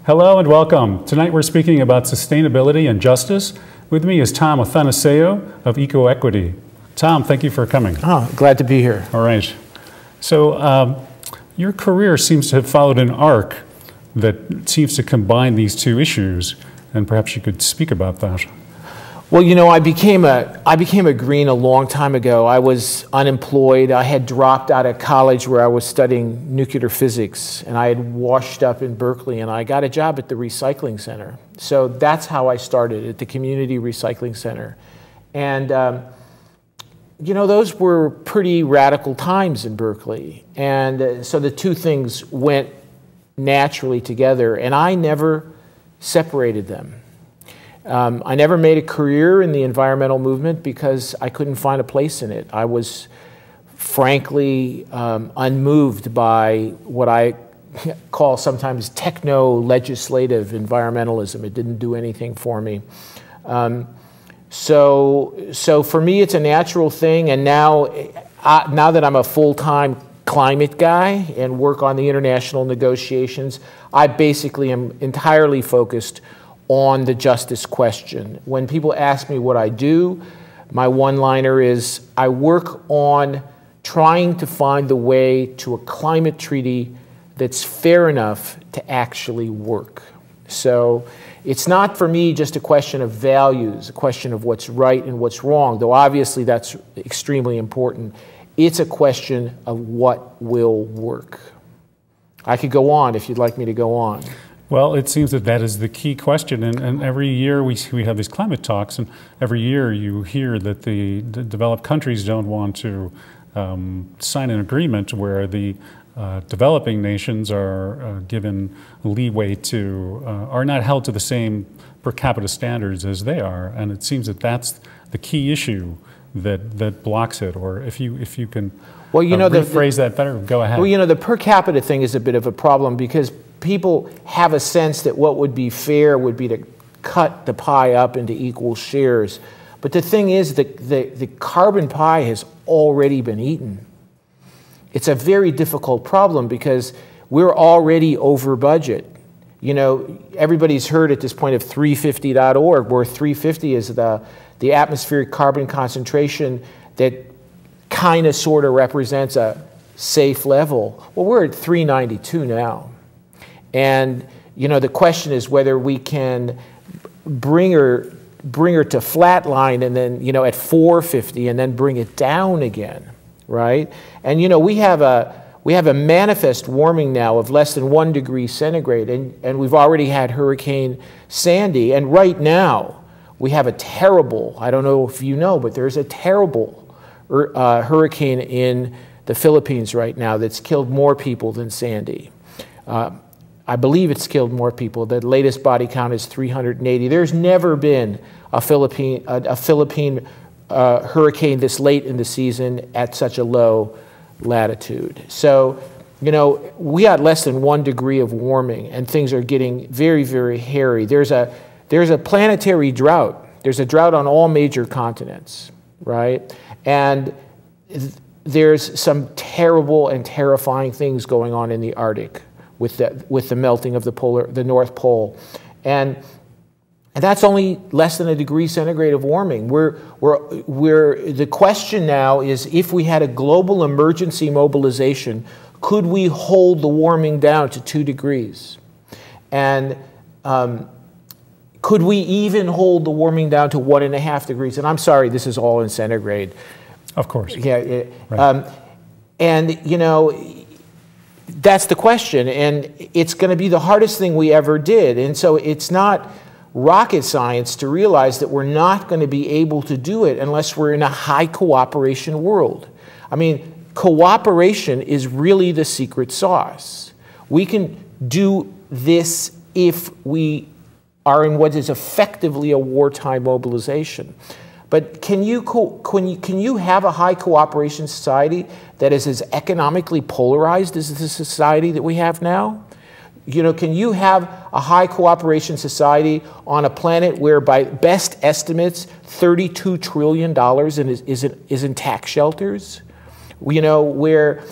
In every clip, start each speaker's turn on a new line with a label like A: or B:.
A: Hello and welcome. Tonight we're speaking about sustainability and justice. With me is Tom Athanasio of EcoEquity. Tom, thank you for coming.
B: Oh, glad to be here.
A: All right. So your career seems to have followed an arc that seems to combine these two issues, and perhaps you could speak about that.
B: Well, you know, I became a Green a long time ago. I was unemployed. I had dropped out of college where I was studying nuclear physics, and I had washed up in Berkeley, and I got a job at the recycling center. So that's how I started, at the community recycling center. And you know, those were pretty radical times in Berkeley. And so the two things went naturally together, and I never separated them. I never made a career in the environmental movement because I couldn't find a place in it. I was frankly unmoved by what I call sometimes techno-legislative environmentalism. It didn't do anything for me. So for me, it's a natural thing. And now that I'm a full-time climate guy and work on the international negotiations, I basically am entirely focused on the justice question. When people ask me what I do, my one-liner is, I work on trying to find the way to a climate treaty that's fair enough to actually work. So it's not for me just a question of values, a question of what's right and what's wrong, though obviously that's extremely important. It's a question of what will work. I could go on if you'd like me to go on.
A: Well, it seems that that is the key question, and every year we have these climate talks, and every year you hear that the developed countries don't want to sign an agreement where the developing nations are given leeway to, are not held to the same per capita standards as they are, and it seems that that's the key issue that blocks it. Or if you can, well, you know, rephrase that better, go ahead.
B: Well, you know, the per capita thing is a bit of a problem because people have a sense that what would be fair would be to cut the pie up into equal shares. But the thing is that the carbon pie has already been eaten. It's a very difficult problem because we're already over budget. You know, everybody's heard at this point of 350.org, where 350 is the atmospheric carbon concentration that kind of sort of represents a safe level. Well, we're at 392 now. And, you know, the question is whether we can bring her to flatline and then, you know, at 450 and then bring it down again, right? And, you know, we have a manifest warming now of less than 1 degree centigrade, and we've already had Hurricane Sandy, and right now we have a terrible, I don't know if you know, but there's a terrible hurricane in the Philippines right now that's killed more people than Sandy. I believe it's killed more people. The latest body count is 380. There's never been a Philippine hurricane this late in the season at such a low latitude. So, you know, we got less than 1 degree of warming, and things are getting very, very hairy. There's a planetary drought. There's a drought on all major continents, right? And there's some terrible and terrifying things going on in the Arctic with the melting of the North Pole, and that's only less than 1 degree centigrade of warming. The question now is, if we had a global emergency mobilization, could we hold the warming down to 2 degrees? And could we even hold the warming down to 1.5 degrees? And I'm sorry, this is all in centigrade.
A: Of course.
B: Yeah.
A: Right.
B: And, you know, that's the question, and it's going to be the hardest thing we ever did. And so it's not rocket science to realize that we're not going to be able to do it unless we're in a high cooperation world. I mean, cooperation is really the secret sauce. We can do this if we are in what is effectively a wartime mobilization. But can you have a high cooperation society that is as economically polarized as the society that we have now? You know, can you have a high cooperation society on a planet where, by best estimates, $32 trillion is in tax shelters? You know, where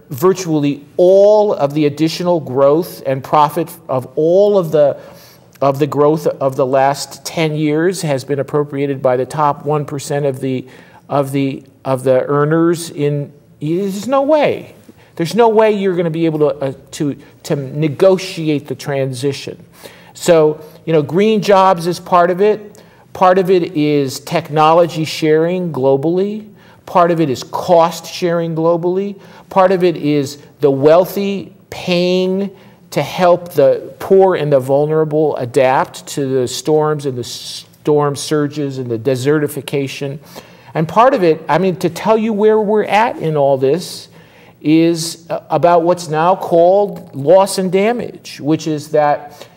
B: virtually all of the additional growth and profit of all of the growth of the last 10 years has been appropriated by the top 1% of the earners there's no way. There's no way you're going to be able to negotiate the transition. So, green jobs is part of it. Part of it is technology sharing globally. Part of it is cost sharing globally. Part of it is the wealthy paying to help the poor and the vulnerable adapt to the storms and the storm surges and the desertification. And part of it, to tell you where we're at in all this, is about what's now called loss and damage, which is that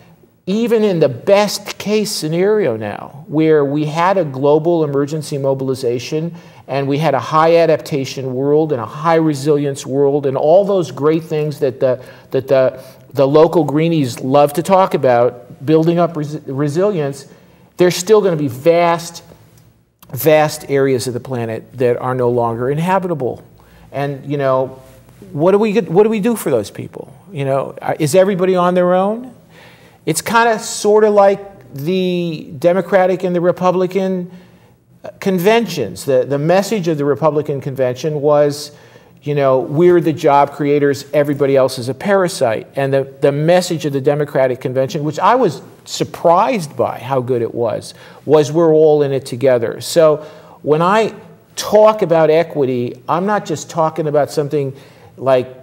B: even in the best case scenario now, where we had a global emergency mobilization and we had a high adaptation world and a high resilience world and all those great things that the local greenies love to talk about, building up resilience, there's still going to be vast areas of the planet that are no longer inhabitable. And, what do we do for those people? Is everybody on their own? It's kind of sort of like the Democratic and the Republican conventions. The message of the Republican convention was, we're the job creators, everybody else is a parasite. And the message of the Democratic convention, which I was surprised by how good it was we're all in it together. So when I talk about equity, I'm not just talking about something like,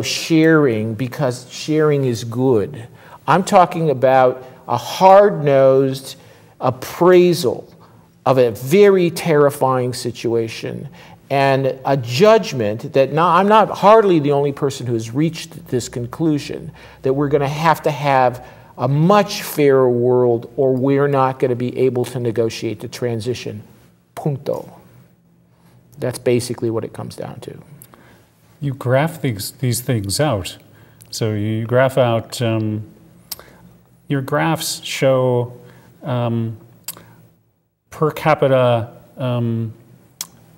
B: sharing because sharing is good. I'm talking about a hard-nosed appraisal of a very terrifying situation and a judgment that I'm not hardly the only person who has reached this conclusion, that we're going to have a much fairer world or we're not going to be able to negotiate the transition. Punto. That's basically what it comes down to.
A: You graph these things out. So you graph out, your graphs show per capita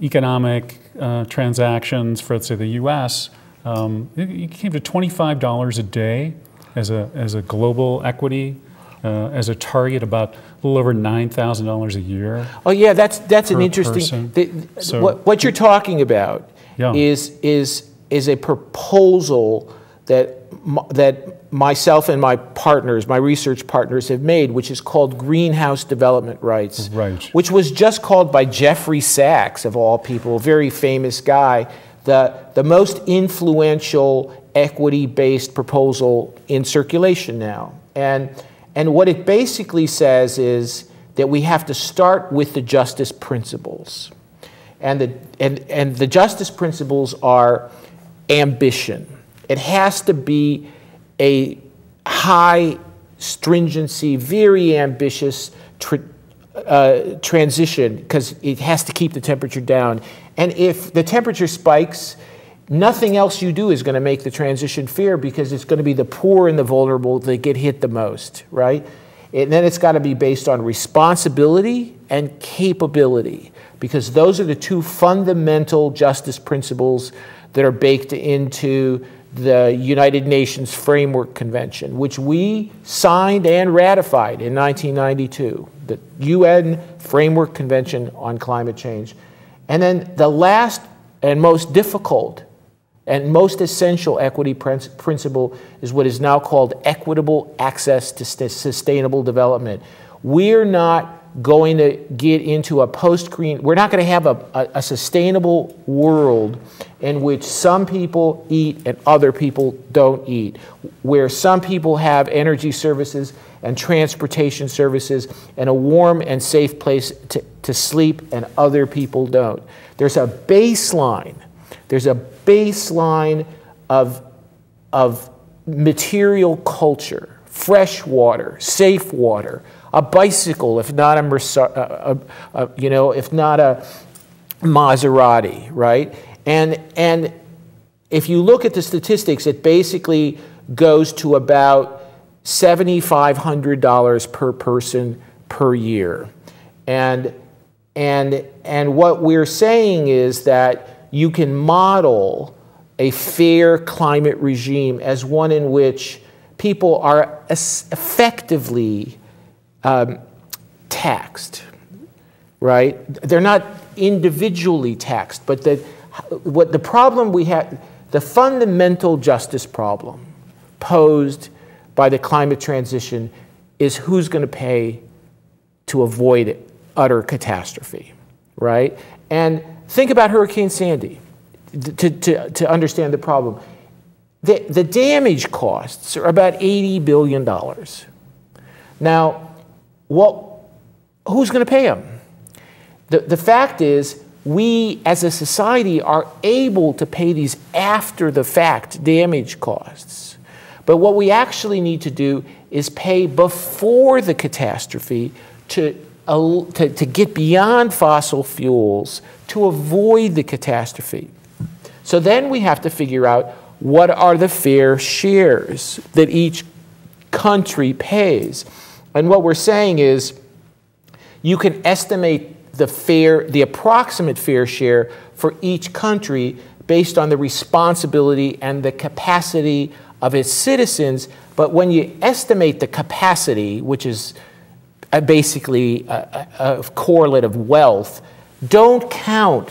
A: economic transactions for, let's say, the US. It came to $25 a day as a global equity, as a target, about a little over $9,000 a year. Oh yeah, that's an interesting. What you're talking about is a proposal that myself and my partners, my research partners, have made, which is called greenhouse development rights, which was just called by Jeffrey Sachs, of all people, a very famous guy, the most influential equity-based proposal in circulation now. And what it basically says is that we have to start with the justice principles. And the justice principles are ambition. It has to be a high stringency, very ambitious transition, because it has to keep the temperature down. And if the temperature spikes, nothing else you do is going to make the transition fair, because it's going to be the poor and the vulnerable that get hit the most, right? And then it's got to be based on responsibility and capability, because those are the two fundamental justice principles that are baked into the United Nations Framework Convention, which we signed and ratified in 1992, the UN Framework Convention on Climate Change. And then the last and most difficult and most essential equity principle is what is now called equitable access to sustainable development. We're not going to get into a post-green, we're not going to have a sustainable world in which some people eat and other people don't eat, where some people have energy services and transportation services and a warm and safe place to sleep and other people don't. There's a baseline. There's a baseline of material culture, fresh water, safe water, a bicycle, if not a Maserati, right? And if you look at the statistics, it basically goes to about $7,500 per person per year. And what we're saying is that you can model
B: a fair climate regime as one in which people are effectively taxed, right? They're not individually taxed, but what the problem we have, the fundamental justice problem posed by the climate transition is who's going to pay to avoid utter catastrophe, right? And think about Hurricane Sandy to understand the problem. The damage costs are about $80 billion. Now, who's going to pay them? The fact is, we as a society are able to pay these after-the-fact damage costs. But what we actually need to do is pay before the catastrophe to get beyond fossil fuels, to avoid the catastrophe. So then we have to figure out what are the fair shares that each country pays. And what we're saying is you can estimate the approximate fair share for each country based on the responsibility and the capacity of its citizens. But when you estimate the capacity, which is basically a correlate of wealth, don't count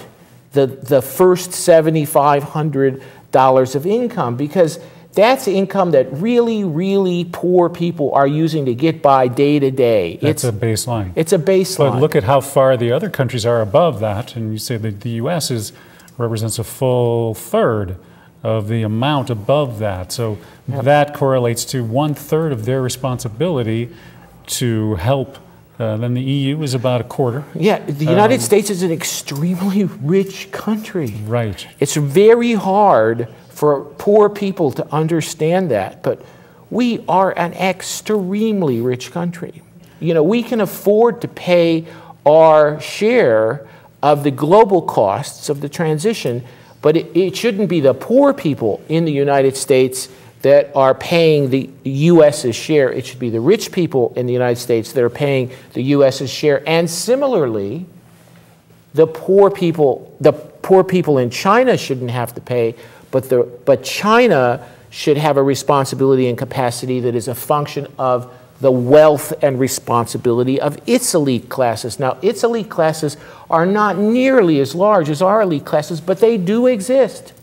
B: the first $7,500 of income, because that's income that really, really poor people are using to get by day to day.
A: It's a baseline.
B: It's a baseline.
A: But look at how far the other countries are above that, and you say that the U.S. represents a full third of the amount above that. So that correlates to 1/3 of their responsibility to help. Then the EU is about a quarter.
B: Yeah, the United States is an extremely rich country.
A: Right.
B: It's very hard for poor people to understand that, but we are an extremely rich country. You know, we can afford to pay our share of the global costs of the transition, but it shouldn't be the poor people in the United States that are paying the U.S.'s share. It should be the rich people in the United States that are paying the U.S.'s share. And similarly, the poor people in China shouldn't have to pay, but China should have a responsibility and capacity that is a function of the wealth and responsibility of its elite classes. Now, its elite classes are not nearly as large as our elite classes, but they do exist,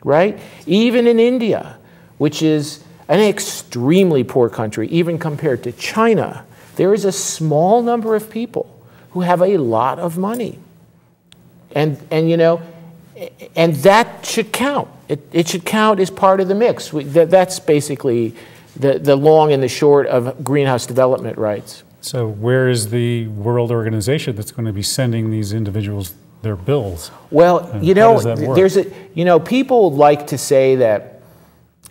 B: right? Even in India, which is an extremely poor country, even compared to China, there is a small number of people who have a lot of money. And you know, and that should count. It should count as part of the mix. That's basically the long and the short of greenhouse development rights.
A: So where is the world organization that's going to be sending these individuals their bills?
B: Well, you know, people like to say that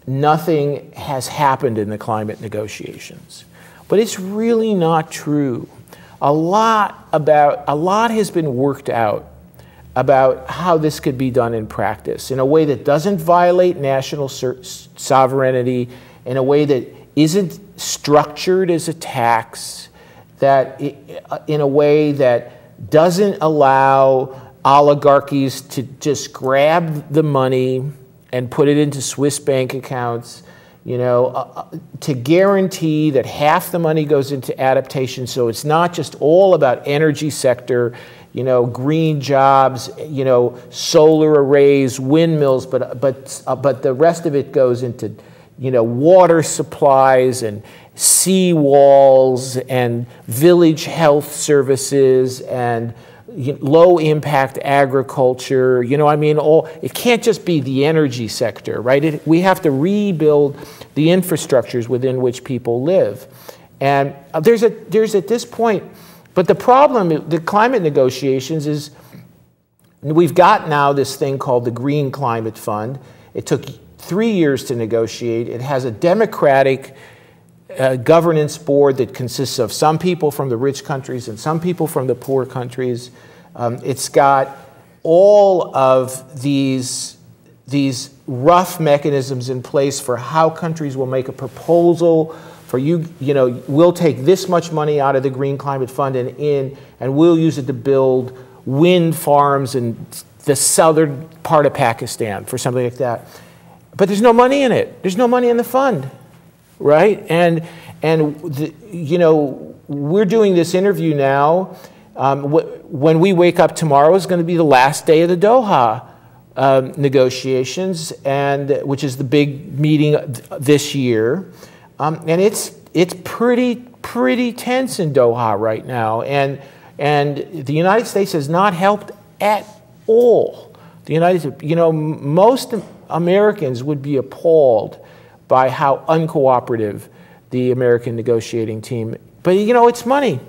B: nothing has happened in the climate negotiations, but it's really not true. A lot has been worked out about how this could be done in practice in a way that doesn't violate national sovereignty, in a way that isn't structured as a tax, in a way that doesn't allow oligarchies to just grab the money and put it into Swiss bank accounts, you know, to guarantee that half the money goes into adaptation. So it's not just all about energy sector, you know, green jobs, you know, solar arrays, windmills, but the rest of it goes into, you know, water supplies and sea walls and village health services and low impact agriculture, you know, I mean, it can't just be the energy sector, right? We have to rebuild the infrastructures within which people live. And there's at this point, but the problem, the climate negotiations is, we've got now this thing called the Green Climate Fund. It took 3 years to negotiate. It has a democratic governance board that consists of some people from the rich countries and some people from the poor countries. It's got all of these rough mechanisms in place for how countries will make a proposal for you know, we'll take this much money out of the Green Climate Fund and we'll use it to build wind farms and the southern part of Pakistan for something like that. But there's no money in it. There's no money in the fund, right? And you know, we're doing this interview now. When we wake up tomorrow is going to be the last day of the Doha negotiations, and which is the big meeting this year, and it's pretty tense in Doha right now, and the United States has not helped at all. You know, most Americans would be appalled by how uncooperative the American negotiating team. But you know, it's money.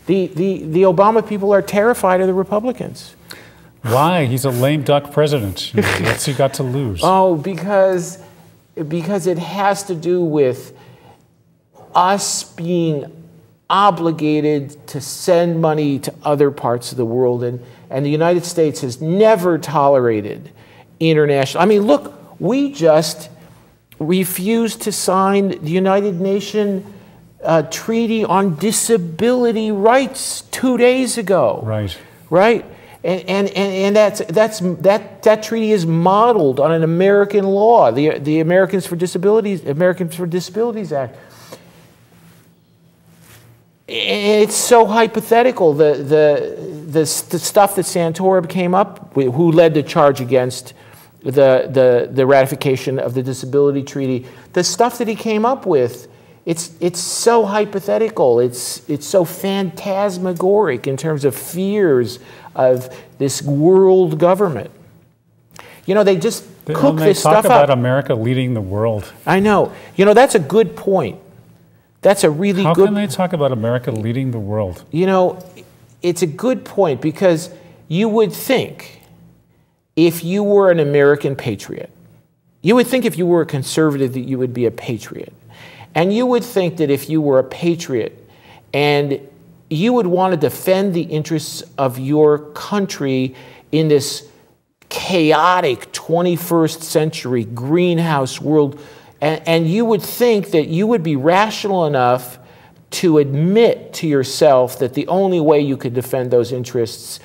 B: The Obama people are terrified of the Republicans.
A: Why? He's a lame duck president. What's he got to lose?
B: Oh, because it has to do with us being obligated to send money to other parts of the world, and the United States has never tolerated international. I mean, look, we just refused to sign the United Nations Treaty on Disability Rights 2 days ago.
A: Right.
B: Right? And that treaty is modeled on an American law, the Americans for Disabilities Act. And it's so hypothetical. The stuff that Santorum came up with, who led the charge against the ratification of the Disability Treaty, the stuff that he came up with, it's so hypothetical. It's so phantasmagoric in terms of fears of this world government. You know, they just cook this stuff up.
A: They talk about America leading the world.
B: I know. You know, that's a good point. That's a really good...
A: How can they talk about America leading the world?
B: You know, it's a good point, because you would think if you were an American patriot, you would think if you were a conservative that you would be a patriot. And you would think that if you were a patriot and you would want to defend the interests of your country in this chaotic 21st century greenhouse world, and you would think that you would be rational enough to admit to yourself that the only way you could defend those interests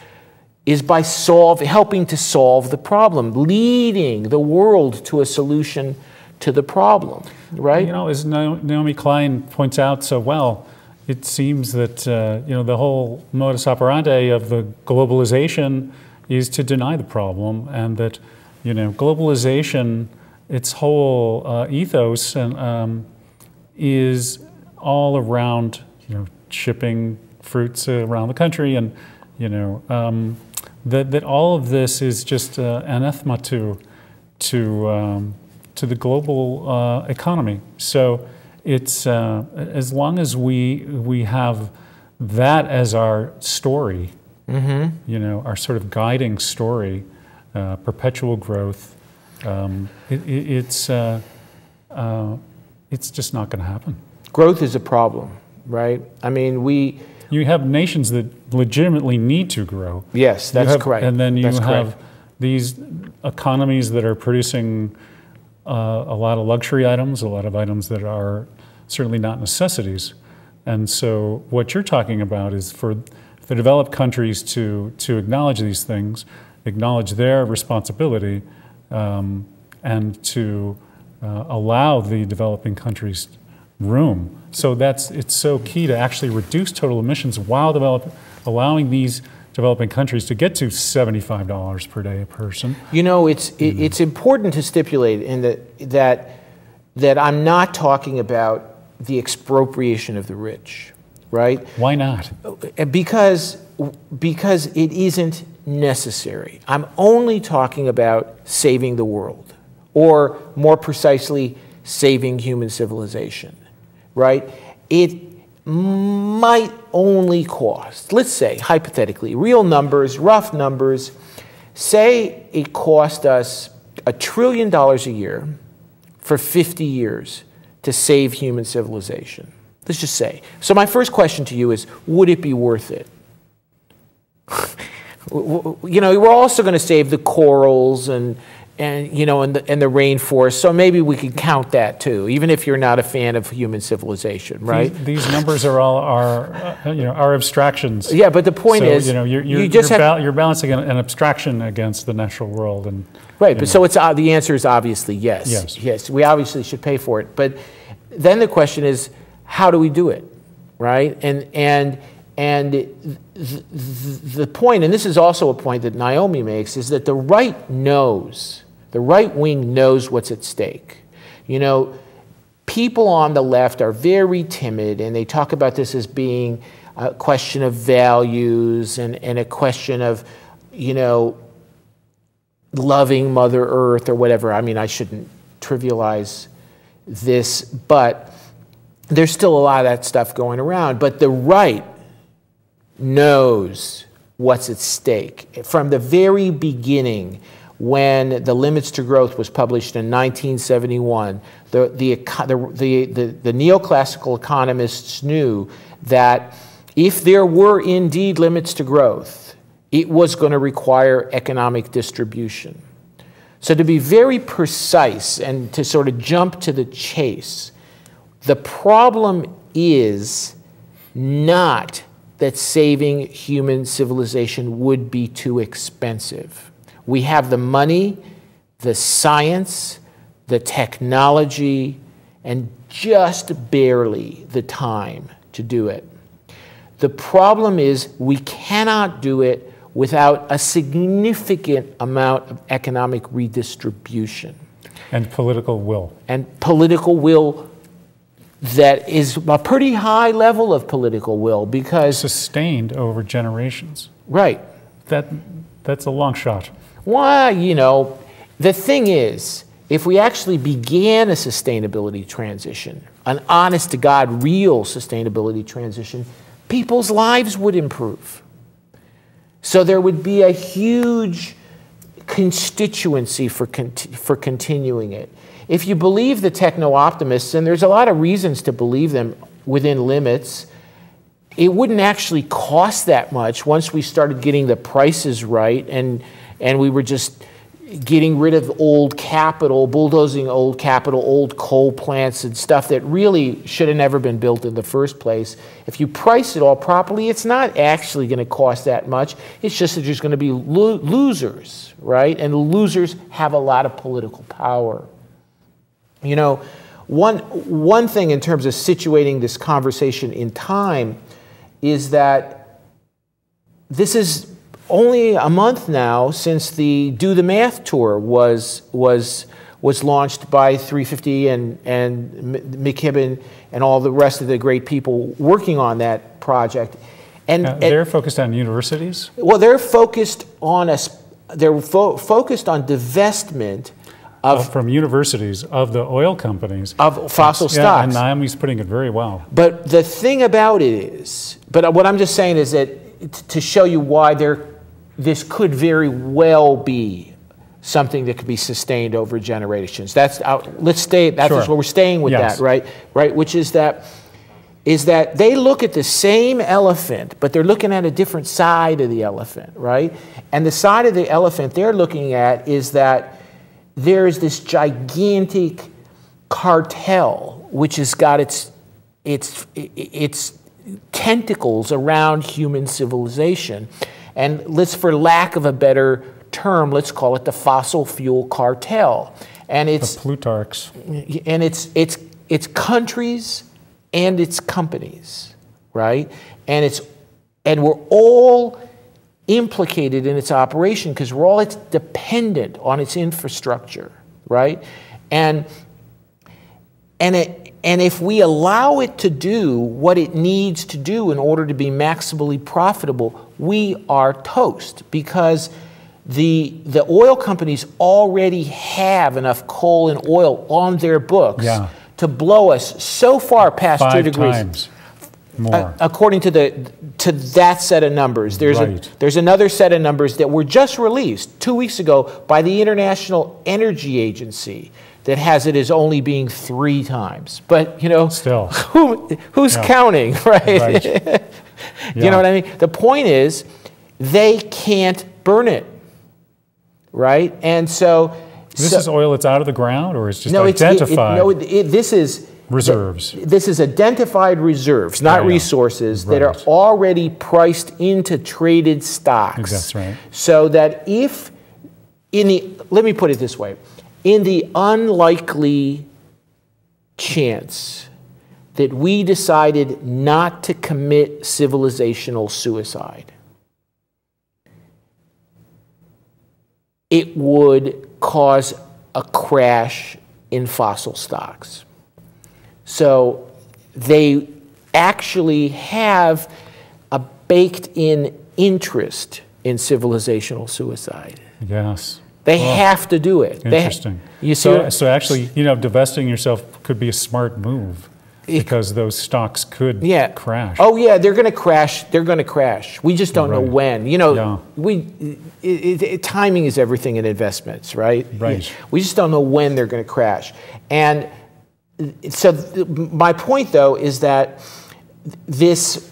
B: is by helping to solve the problem, leading the world to a solution to the problem, right?
A: You know, as Naomi Klein points out so well, it seems that you know, the whole modus operandi of the globalization is to deny the problem, and that, you know, globalization, its whole ethos is all around, you know, shipping fruits around the country, and you know, that all of this is just anathema to the global economy. So it's as long as we have that as our story, you know, our sort of guiding story, perpetual growth, it's just not going to happen.
B: Growth is a problem, right? I mean,
A: you have nations that legitimately need to grow.
B: Yes, that's correct.
A: And then you have these economies that are producing a lot of luxury items, a lot of items that are certainly not necessities. And so what you're talking about is for the developed countries to acknowledge these things, acknowledge their responsibility, and to allow the developing countries room. So it's so key to actually reduce total emissions while allowing these developing countries to get to $75 per day a person.
B: You know, it's important to stipulate in that I'm not talking about the expropriation of the rich, right?
A: Why not?
B: Because it isn't necessary. I'm only talking about saving the world, or more precisely, saving human civilization, right? It might only cost, let's say, hypothetically, real numbers, rough numbers, say it cost us $1 trillion a year for 50 years to save human civilization. Let's just say. So my first question to you is, would it be worth it? You know, we're also going to save the corals and and you know, and the rainforest. So maybe we could count that too, even if you're not a fan of human civilization, right?
A: These numbers are all are abstractions.
B: Yeah, but the point is,
A: you know, you're balancing an abstraction against the natural world, and
B: right. But so it's the answer is obviously yes.
A: Yes.
B: Yes, we obviously should pay for it. But then the question is, how do we do it, right? And the point, and this is also a point that Naomi makes, is that the right wing knows what's at stake. You know, people on the left are very timid, and they talk about this as being a question of values and a question of, you know, loving Mother Earth or whatever. I mean, I shouldn't trivialize this, but there's still a lot of that stuff going around. But the right knows what's at stake. From the very beginning, when The Limits to Growth was published in 1971, the neoclassical economists knew that if there were indeed limits to growth, it was going to require economic distribution. So to be very precise and to sort of jump to the chase, the problem is not that saving human civilization would be too expensive. We have the money, the science, the technology, and just barely the time to do it. The problem is we cannot do it without a significant amount of economic redistribution.
A: And political will. And
B: political will that is a pretty high level of political will, because
A: sustained over generations.
B: Right.
A: That's a long shot.
B: Well, you know, the thing is, if we actually began a sustainability transition, an honest to God, real sustainability transition, people's lives would improve. So there would be a huge constituency for continuing it. If you believe the techno-optimists, and there's a lot of reasons to believe them within limits, it wouldn't actually cost that much once we started getting the prices right, and we were just getting rid of old capital, bulldozing old capital, old coal plants and stuff that really should have never been built in the first place. If you price it all properly, it's not actually going to cost that much. It's just that there's going to be losers, right? And the losers have a lot of political power. You know, one thing in terms of situating this conversation in time is that this is only a month now since the Do the Math tour was launched by 350 and McKibben and all the rest of the great people working on that project. And
A: they're focused on universities?
B: Well, they're focused on focused on divestment
A: from universities of the oil companies
B: of fossil stocks.
A: And Naomi's putting it very well.
B: But the thing about it is, but what I'm just saying is that to show you why this could very well be something that could be sustained over generations. That's what we're staying with. Yes. That, right? Which is that they look at the same elephant, but they're looking at a different side of the elephant, right? And the side of the elephant they're looking at is that there is this gigantic cartel which has got its tentacles around human civilization. And for lack of a better term, let's call it the fossil fuel cartel. And it's
A: the Plutarchs.
B: And it's countries and it's companies, right? And we're all implicated in its operation because we're all dependent on its infrastructure, right? And if we allow it to do what it needs to do in order to be maximally profitable, we are toast, because the oil companies already have enough coal and oil on their books to blow us so far past 2 degrees. 5
A: times more.
B: According to that set of numbers. There's another set of numbers that were just released 2 weeks ago by the International Energy Agency that has it as only being 3 times. But, you know,
A: still,
B: who's counting, right? You know what I mean? The point is, they can't burn it, right? And so
A: This is oil that's out of the ground, or it's just
B: no,
A: identified?
B: This is
A: reserves.
B: This is identified reserves, not resources, that are already priced into traded stocks.
A: That's right.
B: So that if let me put it this way, in the unlikely chance that we decided not to commit civilizational suicide, it would cause a crash in fossil stocks. So they actually have a baked-in interest in civilizational suicide.
A: Yes.
B: They have to do it.
A: Interesting.
B: You see
A: so actually, divesting yourself could be a smart move, because those stocks could crash.
B: Oh yeah, they're going to crash. They're going to crash. We just don't know when. Timing is everything in investments, right?
A: Right.
B: We just don't know when they're going to crash. And so my point, though, is that this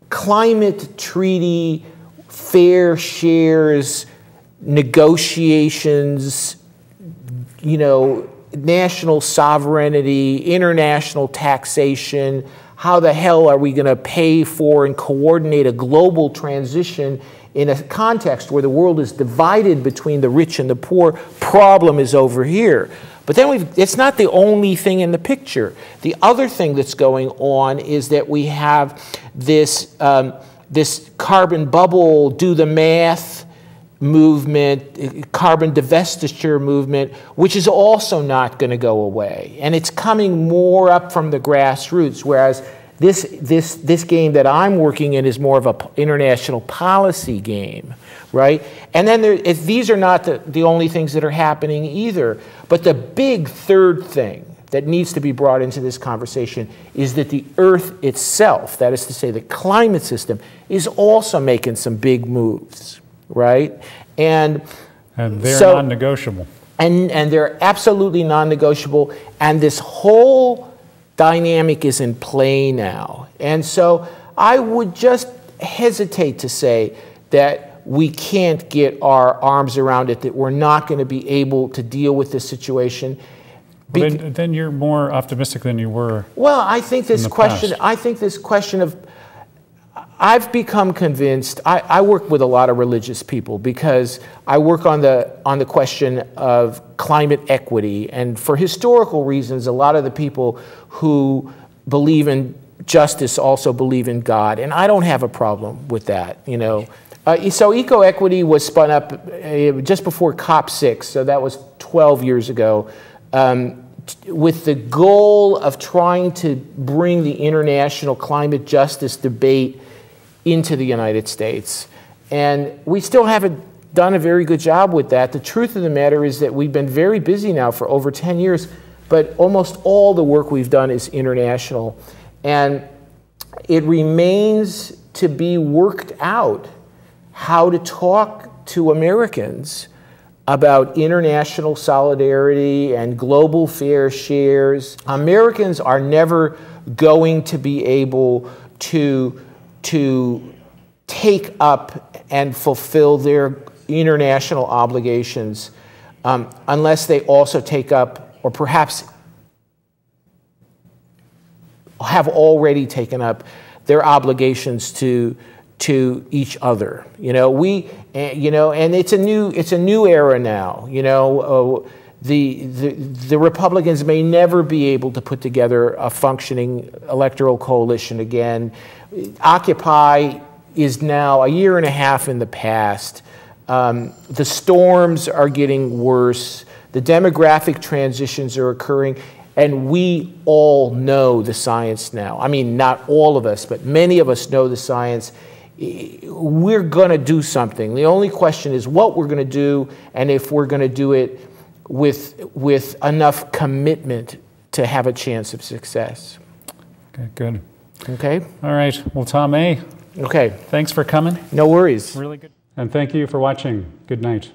B: climate treaty, fair shares, negotiations, national sovereignty, international taxation, how the hell are we going to pay for and coordinate a global transition in a context where the world is divided between the rich and the poor? Problem is over here. But then it's not the only thing in the picture. The other thing that's going on is that we have this, this carbon bubble, do the math movement, carbon divestiture movement, which is also not going to go away. And it's coming more up from the grassroots, whereas this game that I'm working in is more of an international policy game, right? And then these are not the only things that are happening either. But the big third thing that needs to be brought into this conversation is that the Earth itself, that is to say the climate system, is also making some big moves, right? And
A: they're non-negotiable.
B: And they're absolutely non-negotiable. And this whole dynamic is in play now. And so I would just hesitate to say that we can't get our arms around it, that we're not going to be able to deal with this situation.
A: Well, then you're more optimistic than you were.
B: Well, I think this question of, I've become convinced. I work with a lot of religious people because I work on the question of climate equity, and for historical reasons, a lot of the people who believe in justice also believe in God, and I don't have a problem with that, So eco-equity was spun up just before COP6, so that was 12 years ago, with the goal of trying to bring the international climate justice debate into the United States. And we still haven't done a very good job with that. The truth of the matter is that we've been very busy now for over 10 years, but almost all the work we've done is international. And it remains to be worked out how to talk to Americans about international solidarity and global fair shares. Americans are never going to be able to take up and fulfill their international obligations unless they also take up, or perhaps have already taken up, their obligations to each other. And it's a new era now. The Republicans may never be able to put together a functioning electoral coalition again. Occupy is now a year and a half in the past. The storms are getting worse. The demographic transitions are occurring. And we all know the science now. I mean, not all of us, but many of us know the science. We're going to do something. The only question is what we're going to do, and if we're going to do it with enough commitment to have a chance of success.
A: Okay, good.
B: Okay.
A: All right. Well, Tom A.
B: Okay.
A: Thanks for coming.
B: No worries.
A: Really good. And thank you for watching. Good night.